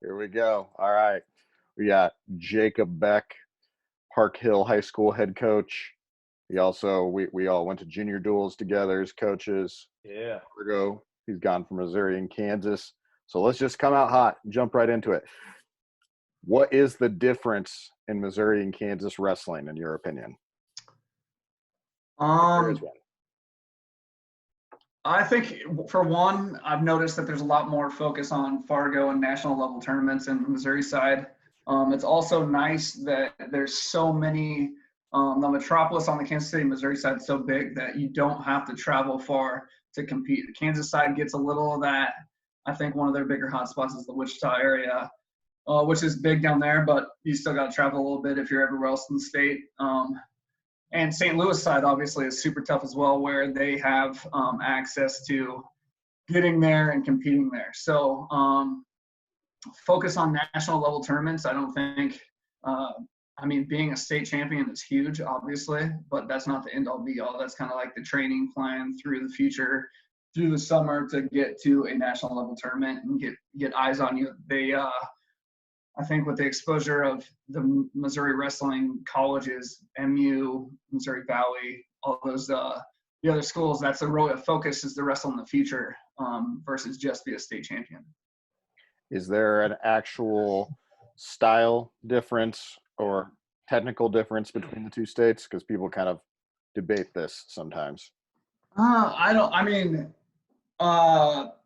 Here we go. All right. We got Jacob Beck, Park Hill High School head coach. We all went to junior duels together as coaches. Yeah. Ago, he's gone from Missouri and Kansas. So let's just come out hot and jump right into it. What is the difference in Missouri and Kansas wrestling, in your opinion? If there is Um, one. I think for one, I've noticed that there's a lot more focus on Fargo and national level tournaments in the Missouri side. It's also nice that there's so many. The metropolis on the Kansas City, Missouri side is so big that you don't have to travel far to compete. The Kansas side gets a little of that. I think one of their bigger hotspots is the Wichita area, which is big down there, but you still got to travel a little bit if you're everywhere else in the state. And St. Louis side obviously is super tough as well, where they have access to getting there and competing there. So focus on national level tournaments. I don't think. Being a state champion is huge, obviously, but that's not the end all be all. That's kind of like the training plan through the future, through the summer to get to a national level tournament and get eyes on you. I think with the exposure of the Missouri wrestling colleges, MU, Missouri Valley, all those the other schools, that's a real focus is to wrestle in the future versus just be a state champion. Is there an actual style difference or technical difference between the two states? Because people kind of debate this sometimes.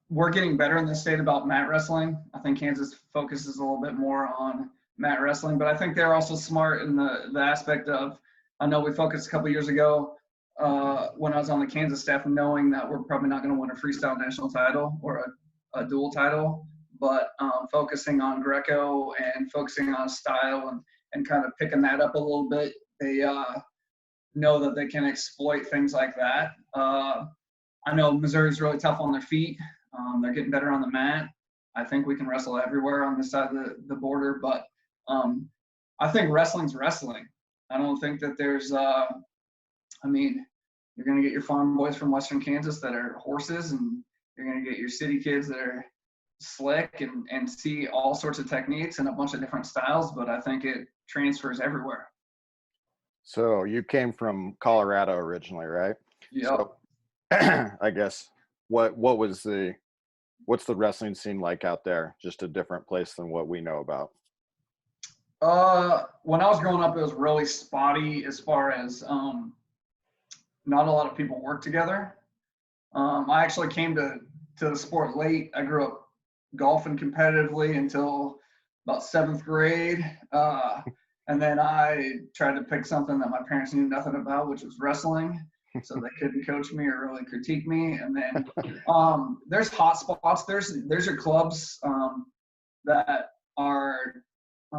We're getting better in the state about mat wrestling. I think Kansas focuses a little bit more on mat wrestling, but I think they're also smart in the aspect of, I know we focused a couple years ago when I was on the Kansas staff, knowing that we're probably not going to win a freestyle national title or a dual title, but focusing on Greco and focusing on style and kind of picking that up a little bit. They know that they can exploit things like that. I know Missouri's really tough on their feet. They're getting better on the mat. I think we can wrestle everywhere on this side of the border, but I think wrestling's wrestling. I don't think that there's, you're going to get your farm boys from Western Kansas that are horses, and you're going to get your city kids that are slick and see all sorts of techniques and a bunch of different styles, but I think it transfers everywhere. So you came from Colorado originally, right? Yeah. So, I guess what's the wrestling scene like out there? Just a different place than what we know about. When I was growing up, it was really spotty as far as not a lot of people work together. I actually came to the sport late. I grew up golfing competitively until about 7th grade. And then I tried to pick something that my parents knew nothing about, which was wrestling. So they couldn't coach me or really critique me. And then there's hot spots. There's your clubs that are, I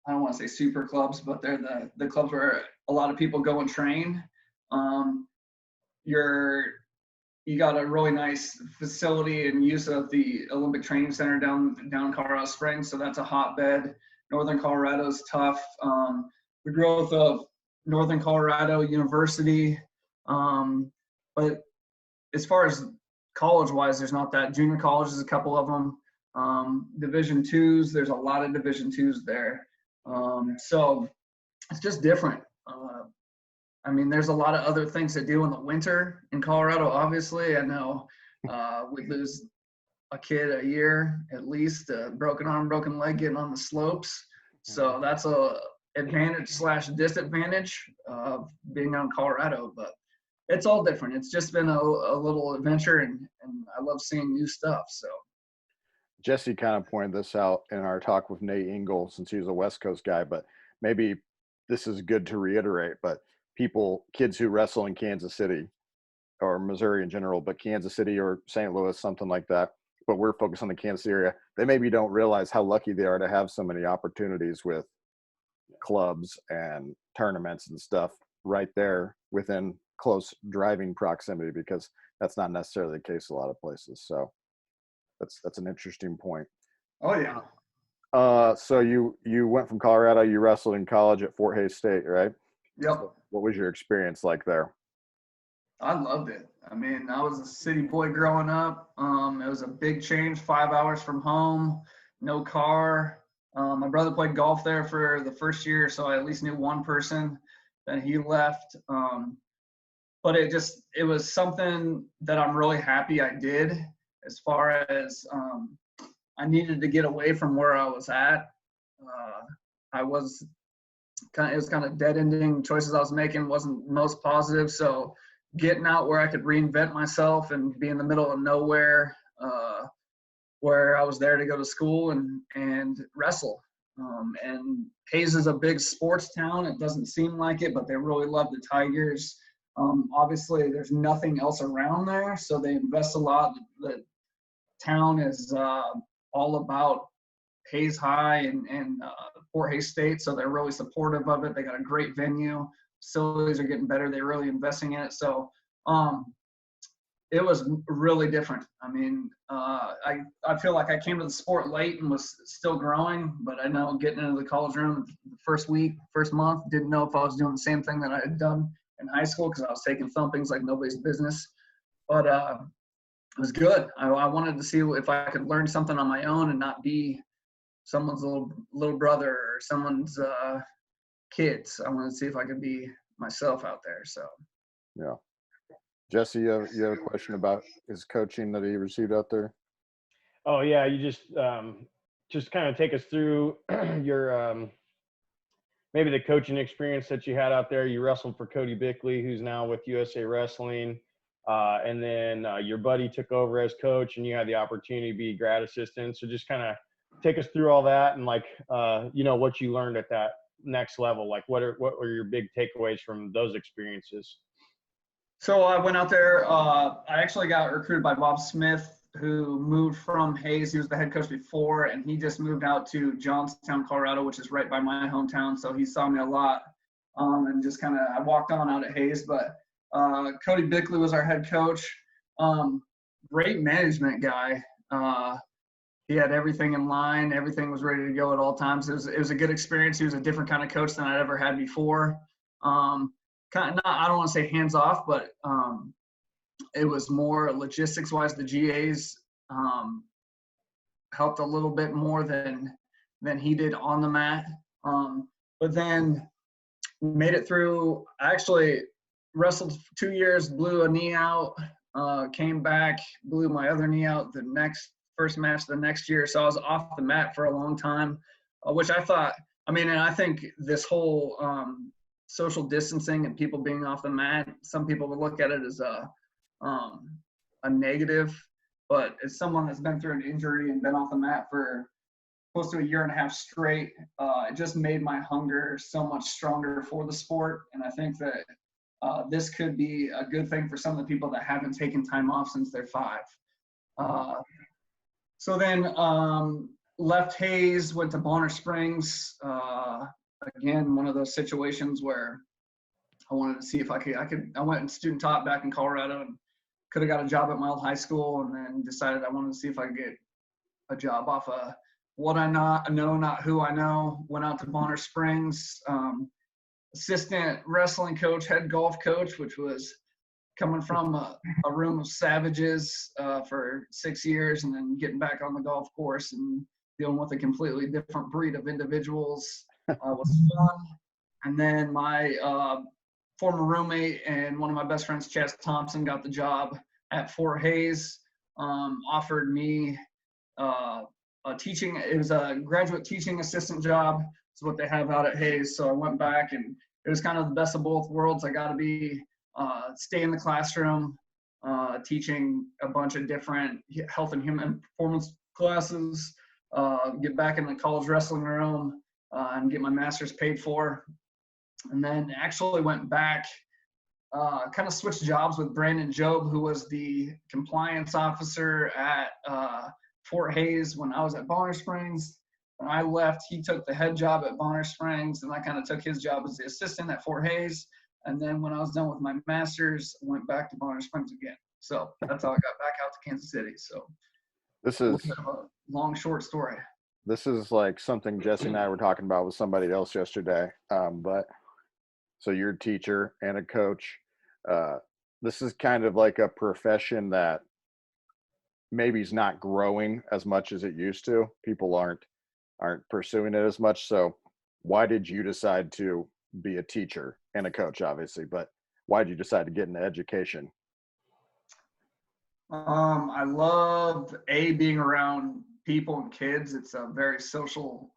don't want to say super clubs, but they're the clubs where a lot of people go and train. You got a really nice facility and use of the Olympic Training Center down in Colorado Springs. So that's a hotbed. Northern Colorado is tough. The growth of Northern Colorado University. But as far as college-wise, there's not that. Junior colleges, a couple of them. Division twos, there's a lot of Division twos there. So it's just different. There's a lot of other things to do in the winter in Colorado, obviously. I know we lose a kid a year, at least, a broken arm, broken leg getting on the slopes. So that's a advantage/disadvantage of being out in Colorado, but it's all different. It's just been a little adventure, and I love seeing new stuff. So Jesse kind of pointed this out in our talk with Nate Engel, since he was a West Coast guy, but maybe this is good to reiterate, but kids who wrestle in Kansas City or Missouri in general, but Kansas City or St. Louis, something like that, but we're focused on the Kansas area, they maybe don't realize how lucky they are to have so many opportunities with clubs and tournaments and stuff right there within close driving proximity, because that's not necessarily the case a lot of places. So that's an interesting point. Oh yeah. So you went from Colorado, you wrestled in college at Fort Hays State, right? Yep. What was your experience like there? I loved it. I was a city boy growing up. It was a big change, 5 hours from home. no car. My brother played golf there for the first year, so I at least knew one person. Then he left. But it was something that I'm really happy I did, as far as I needed to get away from where I was at. Uh, I was it was kind of dead ending. Choices I was making wasn't most positive. So getting out where I could reinvent myself and be in the middle of nowhere, where I was there to go to school and wrestle. And Hayes is a big sports town. It doesn't seem like it, but they really love the Tigers. Obviously, there's nothing else around there, so they invest a lot. The town is all about Hayes High and Fort Hays State, so they're really supportive of it. They got a great venue. Facilities are getting better. They're really investing in it. So it was really different. I mean, I feel like I came to the sport late and was still growing, but I know getting into the college room the first week, first month, didn't know if I was doing the same thing that I had done in high school because I was taking thumpings like nobody's business. But it was good. I wanted to see if I could learn something on my own and not be someone's little brother or someone's kids. I wanted to see if I could be myself out there. So Yeah. Jesse, you have a question about his coaching that he received out there? Oh yeah, you just kind of take us through your maybe the coaching experience that you had out there. You wrestled for Cody Bickley, who's now with USA Wrestling, and then your buddy took over as coach, and you had the opportunity to be grad assistant. So just kind of take us through all that and what you learned at that next level. Like what were your big takeaways from those experiences? So I went out there. I actually got recruited by Bob Smith, who moved from Hayes. He was the head coach before, and he just moved out to Johnstown, Colorado, which is right by my hometown. So he saw me a lot, and just kind of I walked on out at Hayes. But Cody Bickley was our head coach. Great management guy. He had everything in line. Everything was ready to go at all times. It was a good experience. He was a different kind of coach than I'd ever had before. Kind of not, I don't want to say hands off, but it was more logistics wise. The GAs helped a little bit more than he did on the mat. But then made it through. I actually wrestled 2 years, blew a knee out, came back, blew my other knee out the first match the next year. So I was off the mat for a long time, which I thought, and I think this whole social distancing and people being off the mat, some people would look at it as a negative, but as someone that's been through an injury and been off the mat for close to a year and a half straight, it just made my hunger so much stronger for the sport. And I think that this could be a good thing for some of the people that haven't taken time off since they're 5. So then left Hayes, went to Bonner Springs. Again, one of those situations where I wanted to see if I could. I went and student taught back in Colorado and could have got a job at my old high school, and then decided I wanted to see if I could get a job off of what I know, not who I know. Went out to Bonner Springs, assistant wrestling coach, head golf coach, which was coming from a room of savages for 6 years and then getting back on the golf course and dealing with a completely different breed of individuals was fun. And then my former roommate and one of my best friends, Chas Thompson, got the job at Fort Hays, offered me it was a graduate teaching assistant job. It's what they have out at Hayes. So I went back, and it was kind of the best of both worlds. I got to be stay in the classroom, teaching a bunch of different health and human performance classes, get back in the college wrestling room, and get my master's paid for. And then actually went back, kind of switched jobs with Brandon Job, who was the compliance officer at Fort Hays when I was at Bonner Springs. When I left, he took the head job at Bonner Springs, and I kind of took his job as the assistant at Fort Hays. And then when I was done with my master's, I went back to Bonner Springs again. So that's how I got back out to Kansas City. So This a is little bit of a long, short story. this is like something Jesse and I were talking about with somebody else yesterday. But so you're a teacher and a coach. This is kind of like a profession that maybe is not growing as much as it used to. People aren't pursuing it as much. So why did you decide to be a teacher and a coach, obviously, but why did you decide to get into education? I love being around people and kids. It's a very social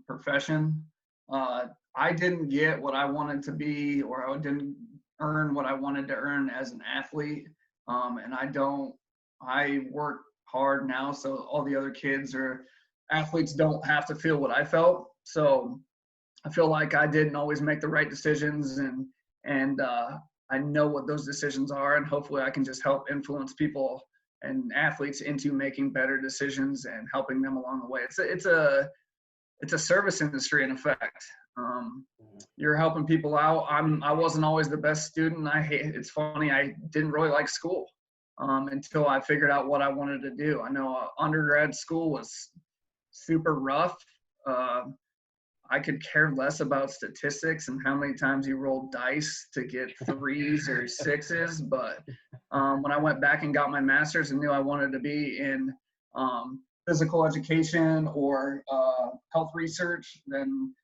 profession. I didn't get what I wanted to be, or I didn't earn what I wanted to earn as an athlete. And I work hard now, so all the other kids or athletes don't have to feel what I felt. So I feel like I didn't always make the right decisions, and I know what those decisions are, and hopefully I can just help influence people and athletes into making better decisions and helping them along the way. It's a service industry in effect. You're helping people out. I wasn't always the best student. It's funny, I didn't really like school until I figured out what I wanted to do. I know undergrad school was super rough. I could care less about statistics and how many times you rolled dice to get threes or sixes. But when I went back and got my master's and knew I wanted to be in physical education or health research, then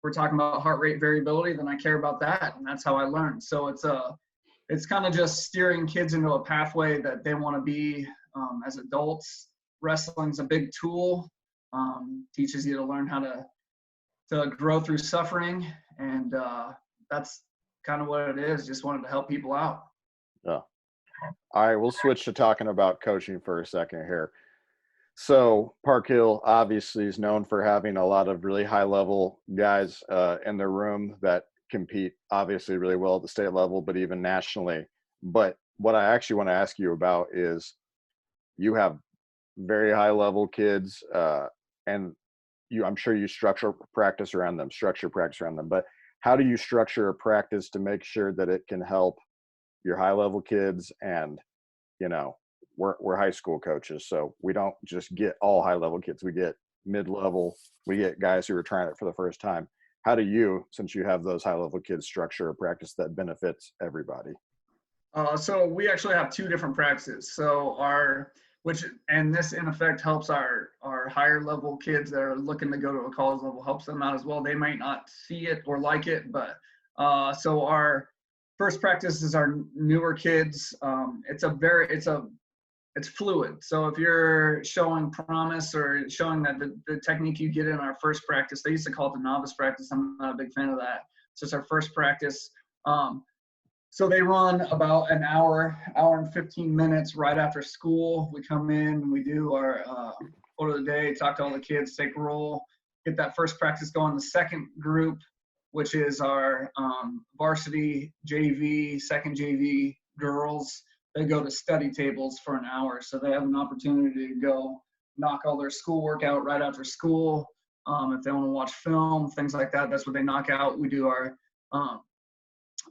we're talking about heart rate variability, then I care about that. And that's how I learned. So it's kind of just steering kids into a pathway that they want to be as adults. Wrestling's a big tool, teaches you to learn how to grow through suffering, and that's kind of what it is. Just wanted to help people out. Yeah. All right, we'll switch to talking about coaching for a second here. So Park Hill obviously is known for having a lot of really high level guys in their room that compete obviously really well at the state level, but even nationally. But what I actually want to ask you about is you have very high level kids and I'm sure you structure practice around them, but how do you structure a practice to make sure that it can help your high level kids? And, we're high school coaches, so we don't just get all high level kids. We get mid-level, we get guys who are trying it for the first time. How do you, since you have those high level kids, structure a practice that benefits everybody? So we actually have two different practices. So this in effect helps our higher level kids that are looking to go to a college level, helps them out as well. They might not see it or like it, but so our first practice is our newer kids. It's fluid. So if you're showing promise or showing that the technique you get in our first practice, they used to call it the novice practice. I'm not a big fan of that. So it's our first practice. So they run about an hour and 15 minutes right after school. We come in, we do our photo of the day, talk to all the kids, take a roll, get that first practice going. The second group, which is our varsity JV, second JV girls, they go to study tables for an hour. So they have an opportunity to go knock all their schoolwork out right after school. If they want to watch film, things like that, that's what they knock out. We do our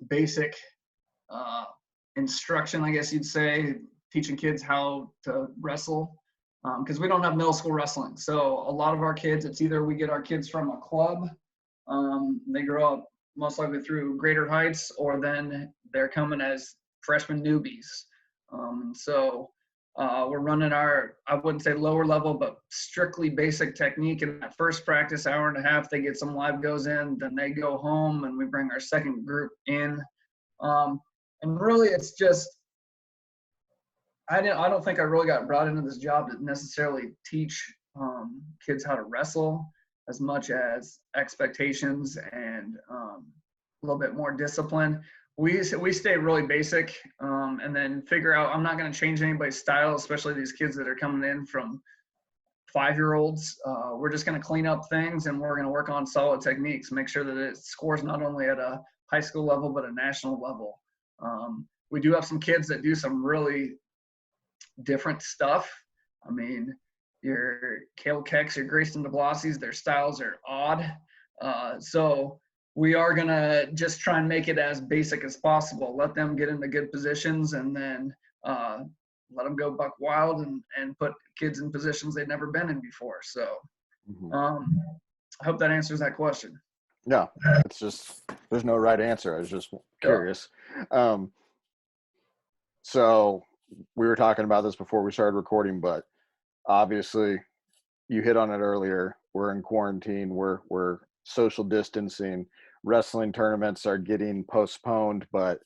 basic instruction, I guess you'd say, teaching kids how to wrestle, because we don't have middle school wrestling. So a lot of our kids, it's either we get our kids from a club, they grow up most likely through Greater Heights, or then they're coming as freshman newbies. So we're running I wouldn't say lower level, but strictly basic technique. In that first practice, hour and a half, they get some live goes in, then they go home and we bring our second group in. And really, it's just, I don't think I really got brought into this job to necessarily teach kids how to wrestle as much as expectations and a little bit more discipline. We stay really basic and then figure out, I'm not going to change anybody's style, especially these kids that are coming in from 5-year-olds. We're just going to clean up things and we're going to work on solid techniques, make sure that it scores not only at a high school level, but a national level. We do have some kids that do some really different stuff. I mean, your Kale Kecks, your Grayson DeBlasis, their styles are odd. So we are going to just try and make it as basic as possible. Let them get into good positions and then let them go buck wild and put kids in positions they've never been in before. So I hope that answers that question. Yeah, it's just, there's no right answer. I was just curious. So we were talking about this before we started recording, but obviously you hit on it earlier. We're in quarantine. We're social distancing. Wrestling tournaments are getting postponed, but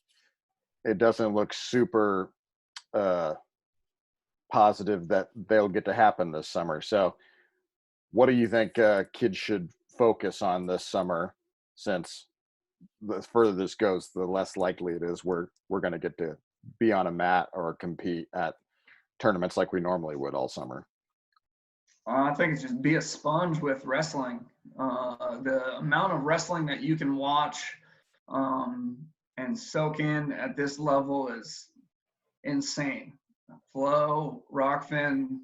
it doesn't look super positive that they'll get to happen this summer. So what do you think kids should focus on this summer, since the further this goes, the less likely it is we're going to get to be on a mat or compete at tournaments like we normally would all summer? I think it's just be a sponge with wrestling. The amount of wrestling that you can watch and soak in at this level is insane. Flow, Rockfin,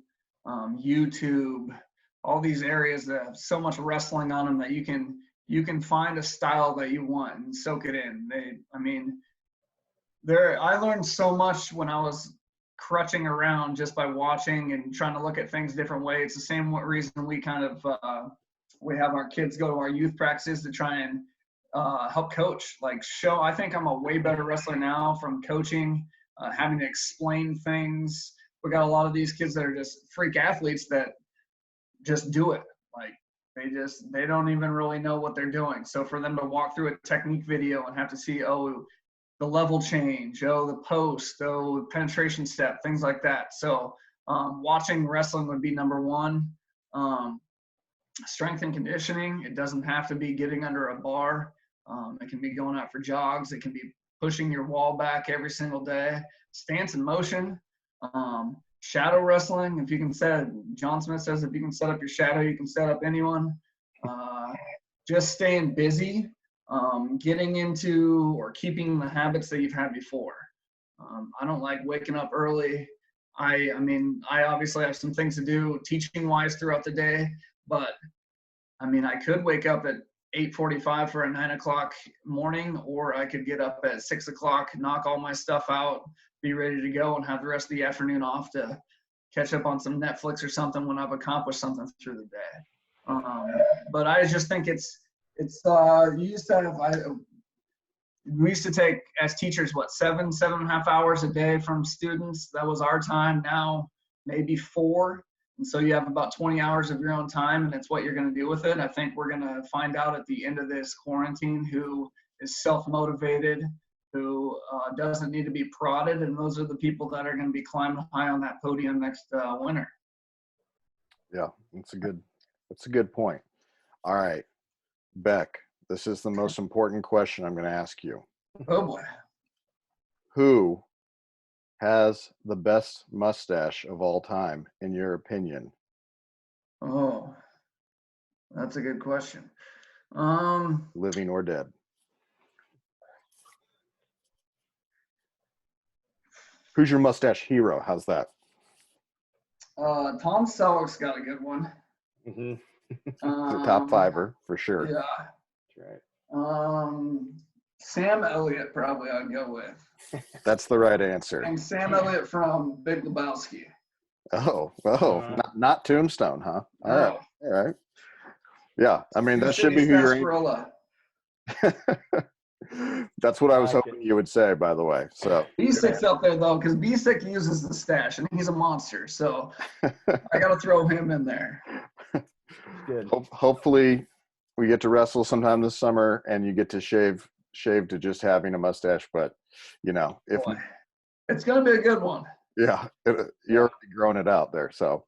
YouTube, all these areas that have so much wrestling on them that you can find a style that you want and soak it in. I learned so much when I was crutching around just by watching and trying to look at things different ways. It's the same reason we kind of we have our kids go to our youth practices to try and help coach. I think I'm a way better wrestler now from coaching, having to explain things. We got a lot of these kids that are just freak athletes that just do it. They don't even really know what they're doing. So for them to walk through a technique video and have to see, the level change, the post, the penetration step, things like that. So watching wrestling would be number one. Strength and conditioning, it doesn't have to be getting under a bar. It can be going out for jogs. It can be pushing your wall back every single day. Stance and motion. Shadow wrestling, if you can John Smith says, if you can set up your shadow, you can set up anyone. Just staying busy. Getting into or keeping the habits that you've had before. I don't like waking up early. I obviously have some things to do teaching wise throughout the day, but I could wake up at 8:45 for a 9 o'clock morning, or I could get up at 6 o'clock, knock all my stuff out, be ready to go, and have the rest of the afternoon off to catch up on some Netflix or something when I've accomplished something through the day. But I just think we used to take as teachers, 7.5 hours a day from students. That was our time. Now maybe 4. And so you have about 20 hours of your own time, and it's what you're going to do with it. I think we're going to find out at the end of this quarantine who is self-motivated, who doesn't need to be prodded. And those are the people that are going to be climbing high on that podium next winter. Yeah, that's a good point. All right, Beck, this is the most important question I'm going to ask you. Oh boy. Who has the best mustache of all time, in your opinion? Oh, that's a good question. Living or dead? Who's your mustache hero? How's that? Tom Selleck's got a good one. Mm-hmm. The top fiver for sure. Yeah. That's right. Sam Elliott probably I'd go with. That's the right answer. And Sam Elliott from Big Lebowski. Not Tombstone, huh? All right. Yeah, that should be who you're. That's what I was hoping you would say, by the way. So B6 up there though, because B6 uses the stash and he's a monster. So I got to throw him in there. Good. Hopefully, we get to wrestle sometime this summer, and you get to shave to just having a mustache. But it's gonna be a good one. Yeah, you're already growing it out there. So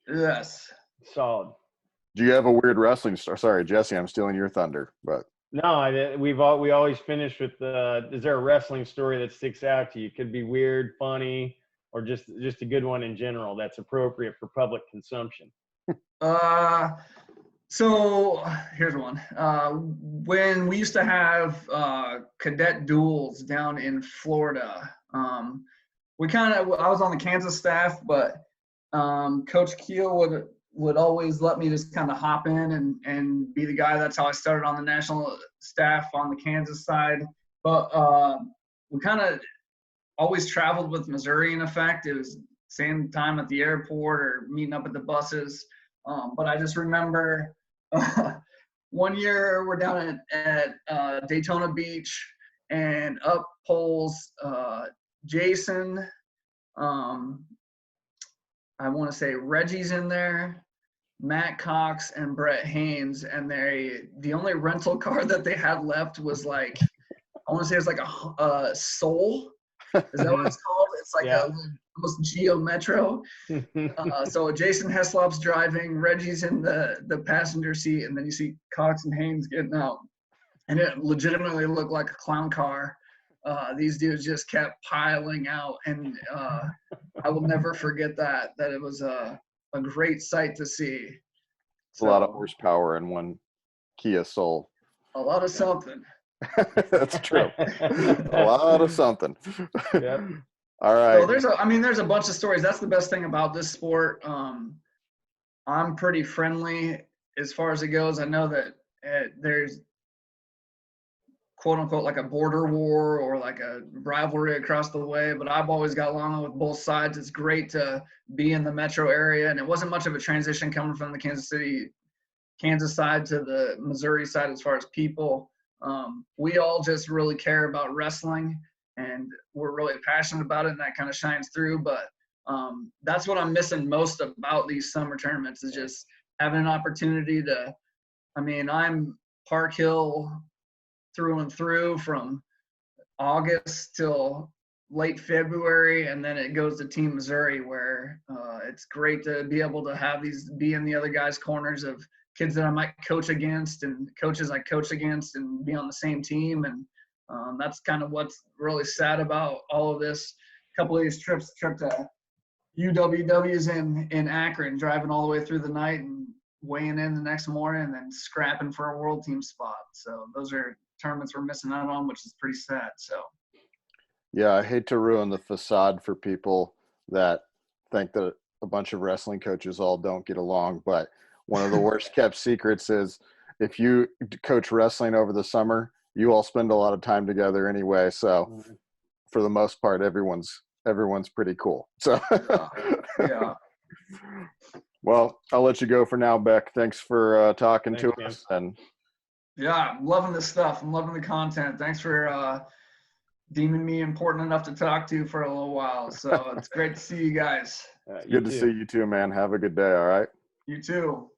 yes, solid. Do you have a weird wrestling story? Sorry, Jesse, I'm stealing your thunder, but. No, we always finish with is there a wrestling story that sticks out to you? It could be weird, funny, or just a good one in general that's appropriate for public consumption. So here's one. When we used to have cadet duels down in Florida, I was on the Kansas staff, but Coach Keel would always let me just kind of hop in and be the guy. That's how I started on the national staff on the Kansas side. But we kind of always traveled with Missouri in effect. It was same time at the airport or meeting up at the buses. But I just remember one year we're down at Daytona Beach, and up pulls Jason, I want to say Reggie's in there, Matt Cox and Brett Haynes, and the only rental car that they had left was like, I want to say it's like a Soul. Is that what it's called? It's like Yeah. a almost Geo Metro. So Jason Heslop's driving, Reggie's in the passenger seat, and then you see Cox and Haynes getting out, and it legitimately looked like a clown car. These dudes just kept piling out, and I will never forget that it was a great sight to see. It's a lot of horsepower in one Kia Soul. A lot of something. That's true. A lot of something. Yep. All right. So there's a bunch of stories. That's the best thing about this sport. I'm pretty friendly as far as it goes. I know that there's quote unquote like a border war or like a rivalry across the way, but I've always got along with both sides. It's great to be in the metro area, and it wasn't much of a transition coming from the Kansas side to the Missouri side as far as people. We all just really care about wrestling, and we're really passionate about it, and that kind of shines through. But that's what I'm missing most about these summer tournaments, is just having an opportunity to, I'm Park Hill through and through from August till late February, and then it goes to Team Missouri, where it's great to be able to be in the other guys' corners of kids that I might coach against and coaches I coach against, and be on the same team. And that's kind of what's really sad about all of this. A couple of these trip to UWW's in Akron, driving all the way through the night and weighing in the next morning, and then scrapping for a world team spot. So those are tournaments we're missing out on, which is pretty sad. So yeah, I hate to ruin the facade for people that think that a bunch of wrestling coaches all don't get along, but one of the worst kept secrets is if you coach wrestling over the summer, you all spend a lot of time together anyway. So for the most part, everyone's pretty cool. So yeah. Well, I'll let you go for now, Beck. Thanks for talking to us. And yeah, I'm loving this stuff. I'm loving the content. Thanks for deeming me important enough to talk to for a little while. So it's great to see you guys. Good to see you too, man. Have a good day. All right. You too.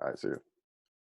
All right. See you.